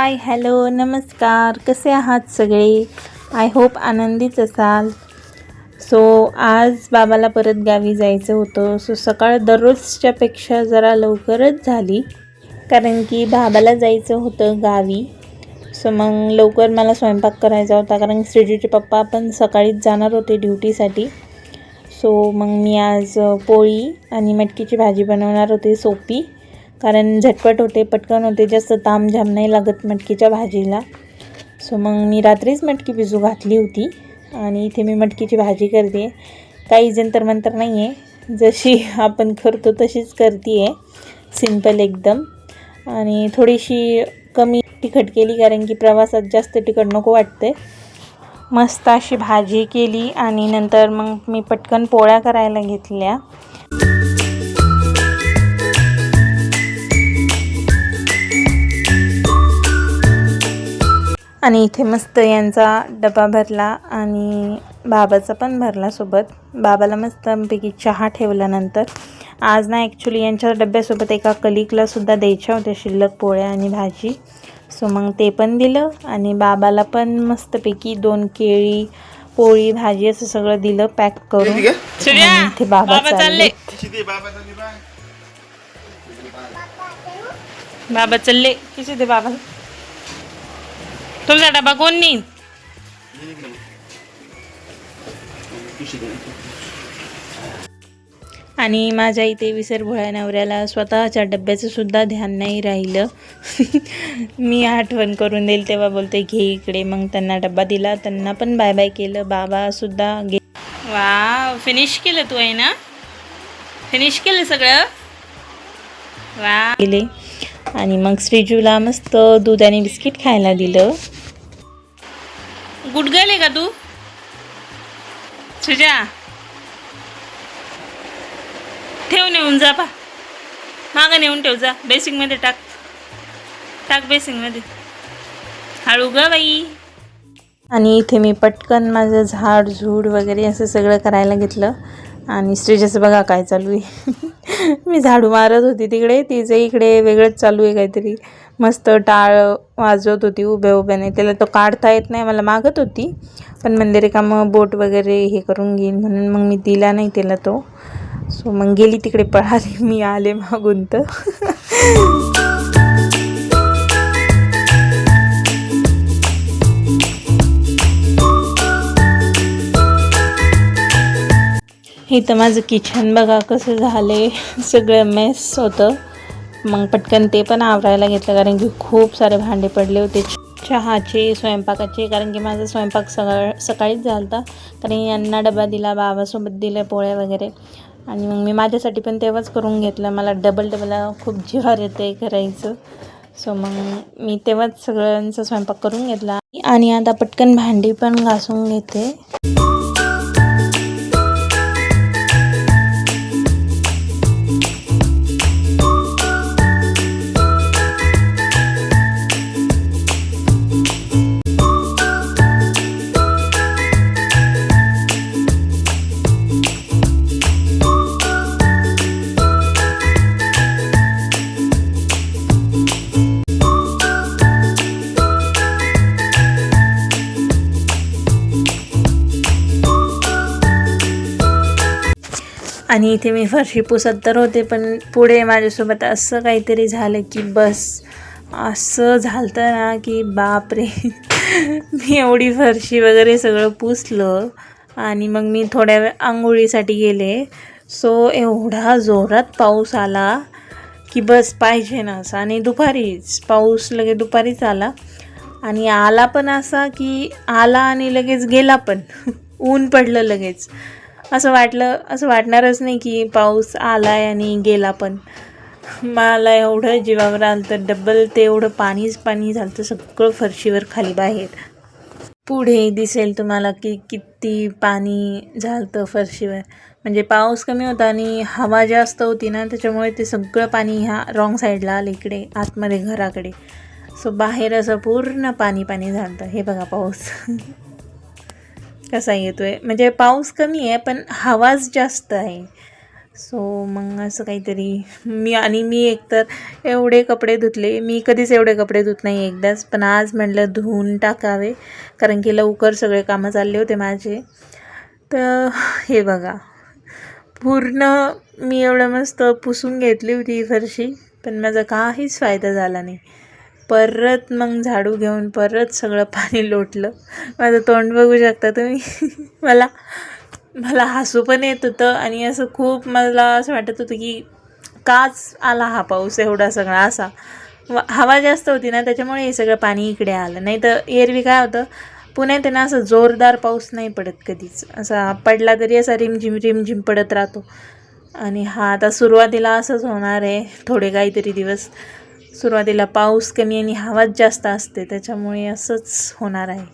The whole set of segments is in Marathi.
हाय हॅलो नमस्कार, कसे आहात सगळे? आय होप आनंदीच असाल. सो आज बाबाला परत गावी जायचं होतं. सो सकाळ दररोजच्यापेक्षा जरा लवकरच झाली, कारण की बाबाला जायचं होतं गावी. सो मग लवकर मला स्वयंपाक करायचा होता, कारण श्रीजूचे पप्पा पण सकाळीच जाणार होते ड्युटीसाठी. सो मग मी आज पोळी आणि मटकीची भाजी बनवणार होते, सोपी, कारण झटपट होते, पटकन होते, जास्त तामझाम नाही लागत मटकीच्या भाजीला. सो मग मी रात्रीच मटकी भिजू घातली होती आणि इथे मी मटकीची भाजी करते. काही जंतर मंतर नाही आहे, जशी आपण करतो तशीच करते आहे, सिंपल एकदम. आणि थोडीशी कमी तिखट केली, कारण की प्रवासात जास्त तिखट नको वाटते. मस्त अशी भाजी केली आणि नंतर मग मी पटकन पोळ्या करायला घेतल्या. आणि इथे मस्त यांचा डबा भरला आणि बाबाचा पण भरला सोबत. बाबाला मस्तपैकी चहा ठेवल्यानंतर आज ना ॲक्च्युली यांच्या डब्यासोबत एका कलिकला सुद्धा द्यायच्या होत्या शिल्लक पोळ्या आणि भाजी. सो मग ते पण दिलं आणि बाबाला पण मस्तपैकी 2 केळी, पोळी, भाजी असं सगळं दिलं पॅक करून. इथे बाबा चालले. बाबा चालले किती ते बाबा तुझा डबा कोण नेईन? आणि माझ्या इथे विसरभोळ्या नवऱ्याला स्वतःच्या डब्याचं सुद्धा ध्यान नाही राहिलं. मी आठवण करून देईल तेव्हा बोलते घे इकडे. मग त्यांना डब्बा दिला, त्यांना पण बाय बाय केलं. बाबा सुद्धा घे. वा, फिनिश केलं तू आहे ना? फिनिश केलं सगळं? वा केले. आणि मग श्रीजूला मस्त दूध आणि बिस्किट खायला दिलं. गुडगले का तू सुजा? ठेव, नेऊन जा, पा मागं नेऊन ठेव, जा बेसिंगमध्ये टाक बेसिंगमध्ये, हळू ग बाई. आणि इथे मी पटकन माझं झाड झूड वगैरे असं सगळं करायला घेतलं. आणि श्रीजाचं बघा काय चालू आहे. मी झाडू मारत होती तिकडे, तिचं इकडे वेगळंच चालू आहे काहीतरी. मस्त टाळ वाजवत होती उभ्या उभ्याने. त्याला तो काढता येत नाही, मला मागत होती, पण मंदिरे कामं बोट वगैरे हे करून घेईन म्हणून मग मी दिला नाही त्याला तो. सो मग गेली तिकडे पळाली, मी आले मागून तर. इथं माझं किचन बघा कसं झाले, सगळं मेस होतं. मग पटकन ते पण आवरायला घेतलं, कारण की खूप सारे भांडे पडले होते चहाचे, स्वयंपाकाचे. कारण की माझा स्वयंपाक सकाळीच झाला होता, कारण यांना डबा दिला, बाबासोबत दिलं पोळ्या वगैरे. आणि मग मी माझ्यासाठी पण तेव्हाच करून घेतलं. मला डबल खूप जिव्हार येते करायचं. सो मग मी तेव्हाच सगळ्यांचा स्वयंपाक करून घेतला. आणि आता पटकन भांडी पण घासून घेते. आणि इथे मी फरशी पुसत तर होते, पण पुढे माझ्यासोबत असं काहीतरी झालं की बस, असं झालं ना की बापरे. मी एवढी फरशी वगैरे सगळं पुसलं आणि मग मी थोड्या वेळ आंघोळीसाठी गेले. सो एवढा जोरात पाऊस आला की बस पाहिजे ना असं. आणि दुपारीच पाऊस लगेच दुपारीच आला, आणि आला पण असा की आला आणि लगेच गेला पण. ऊन पडलं लगेच. असं वाटणारच नाही की पाऊस आलाय आणि गेला पण. मला एवढं जीवावर आलं तर डबल ते एवढं पाणीच पाणी झालं तर सगळं फरशीवर खाली बाहेर. पुढे दिसेल तुम्हाला की किती पाणी झालं फरशीवर. म्हणजे पाऊस कमी होता आणि हवा जास्त होती ना, त्याच्यामुळे ते सगळं पाणी ह्या रॉंग साईडला आलं, इकडे आतमध्ये घराकडे. सो बाहेर असं पूर्ण पाणी झालं. हे बघा पाऊस कसा येतोय. म्हणजे पाऊस कमी आहे पण हवाच जास्त आहे. सो मग असं काहीतरी मी एकतर एवढे कपडे धुतले. मी कधीच एवढे कपडे धुत नाही एकदाच, पण आज म्हटलं धुवून टाकावे कारण की लवकर सगळे कामं चालले होते माझे. तर हे बघा, पूर्ण मी एवढं मस्त पुसून घेतली होती ही फरशी, पण माझा काहीच फायदा झाला नाही. परत मग झाडू घेऊन परत सगळं पाणी लोटलं. माझं तोंड बघू शकता तुम्ही. मला हसू पण येत होतं आणि असं खूप मला असं वाटत होतं की काच आला हा पाऊस एवढा सगळा. असा हवा जास्त होती ना, त्याच्यामुळे हे सगळं पाणी इकडे आलं. नाही तर एरवी काय होतं, पुण्यात आहे ना असं जोरदार पाऊस नाही पडत कधीच. असा पडला तरी असा रिमझिम पडत राहतो. आणि हा आता सुरुवातीला असंच होणार आहे. थोडे काहीतरी दिवस सुरुवातीला पाऊस कमी आणि हवाच जास्त असते, त्याच्यामुळे असंच होणार आहे.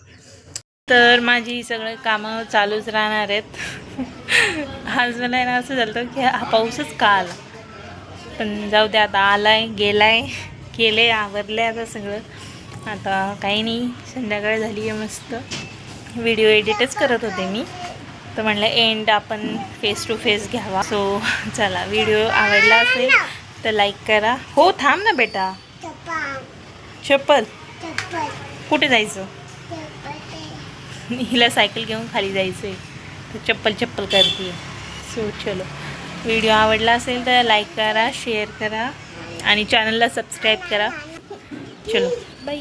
तर माझी सगळं कामं चालूच राहणार आहेत. आज मला ना असं झालं की हा पाऊसच का आला, पण जाऊ दे, आता आलाय गेलाय, केले आवरले आता सगळं. आता काही नाही, संध्याकाळ झाली आहे मस्त. व्हिडिओ एडिटच करत होते मी, तर म्हणलं एंड आपण फेस टू फेस घ्यावा. सो चला, व्हिडिओ आवडला असेल तर लाईक करा. हो थांब ना बेटा, चप्पल कुठे जायचं, हिला सायकल घेऊन खाली जायचं आहे, तर चप्पल करते. सो चलो, व्हिडिओ आवडला असेल तर लाईक करा, शेअर करा आणि चॅनलला सबस्क्राईब करा. चलो बाय.